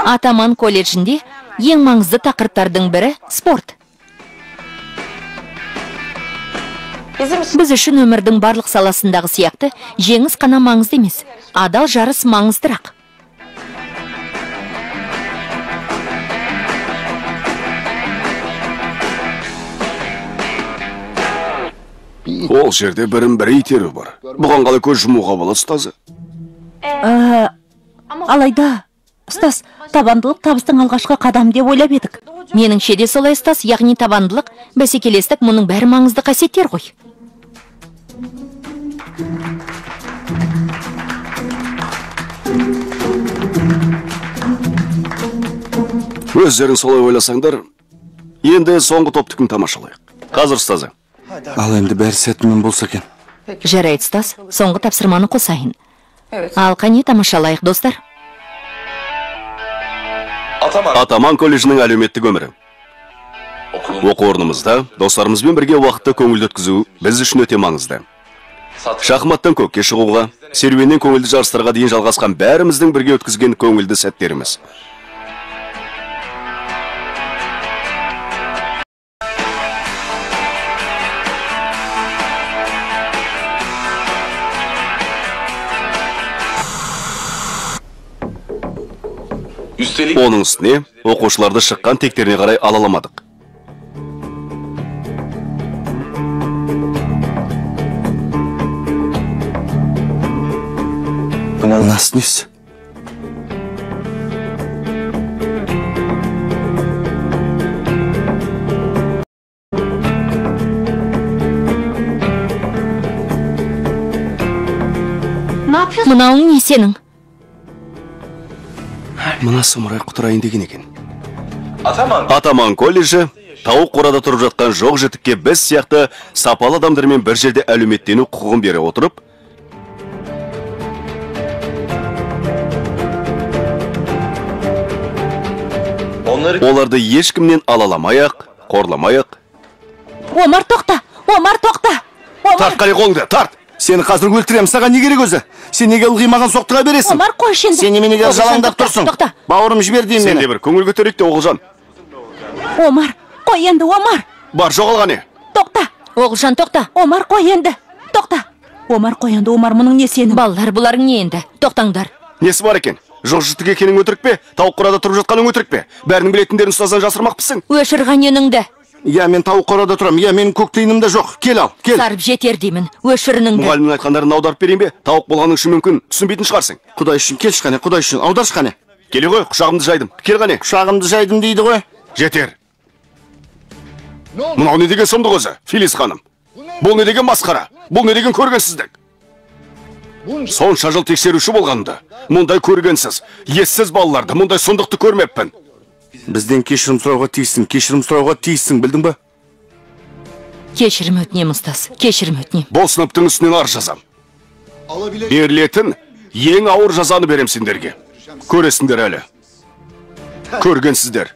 Атаман колледжінде ең маңызды тақырыптардың бірі спорт. Біз үшін өмірдің барлық саласындағы сияқты жеңіс қана маңызды емес, адал жарыс маңыздырақ. Ол жерде бірін-бірі итеру бар. Бұған қалай көз жұмуға болады, ұстазы? Алайда, ұстаз, табандылық табыстың алғашқы қадам деп ойлап едік. Меніңше де солай, ұстаз, яғни табандылық, бәсекелестік мұның бәрі маңызды қасиеттер ғой. Өздерің солай ойласаңдар, енді соңғы топтықын тамашалайық. Қазір, ұстазы. Ал енді бәрі сәтімен болса екен. Жарайды, ұстаз, соңғы тапсырманы қосайын. Ал қане тамашалайық, достар. Атаман колледжінің әлеуметтік өмірі. Оқу орнымызда достарымызбен бірге уақытты көңілді өткізу біз үшін өте маңызды. Шахматтан көкке шығуға, серуеннен көңілді жарыстарға дейін жалғасқан бәріміздің бірге өткізген көңілді сәттеріміз. Оның үстіне оқушыларды шыққан тектеріне қарай алаламадық. Бұны насыныз? Мынауың не сенің? Мына сұмырай құтырайын деген екен. Атаман колледжі тауық қорада тұрып жатқан жоқ жітікке біз сияқты сапалы адамдармен бір жерде әлеуметтену құқығын бере отырып, оларды ешкімнен алаламай-ақ, қорламай-ақ. Омар, тоқта! Омар, тоқта! Тарт қали қолыңды, тарт! Сені қазір өлтірем, саған не керек өзі? Сен неге ылғи маған соқтыра бересің? Омар, қойшы енді. Сен неменеге жалаңдап тұрсың? Тоқта. Бауырым жібер деймін Сен мені. де бір көңіл көтерейік те, Оғылжан. Омар, қой енді, Омар. Бар, жоғалған не? Тоқта. Оғылжан, тоқта. Омар, қой енді. Тоқта. Омар, қой енді, Омар, мұның не сенің? Балалар, бұларың не енді? Тоқтаңдар. Несі бар екен? Жоқ жітік екенің өтірік пе? Тауық қорада тұрып жатқаның өтірік пе? Бәрінің білетіндерін ұстаздан жасырмақпысың? Өшірған еніңді. Я, мен тауық қорада тұрам. Я, менің көк тиыным да жоқ. Кел ал, кел. Сарып жетер деймін. Өшірініңді. Мұғалімнің айтқандарын аударып берейін бе? Тауық болғаның үшін мүмкін түсінбейтін шығарсың. Құдай үшін келші қане, Құдай үшін аударшы қане. Келе ғой, құшағымды жайдым. Кел қане. Құшағымды жайдым дейді ғой. Жетер. Мынау не деген сұмдық өзі, Филис ханым? Бұл не деген масқара? Бұл не деген көргенсіздік? Сонша жыл тексеруші болғанды, мұндай көргенсіз, ессіз балаларды, мұндай сұмдықты көрмеппін. Бізден кешірім сұрауға тиіссің, білдің ба? Кешірім өтінем, ұстаз, кешірім өтінем. Бұл сыныптың үстінен ар жазам. Берілетін ең ауыр жазаны берем сендерге. Көресіңдер әлі. Көргенсіздер.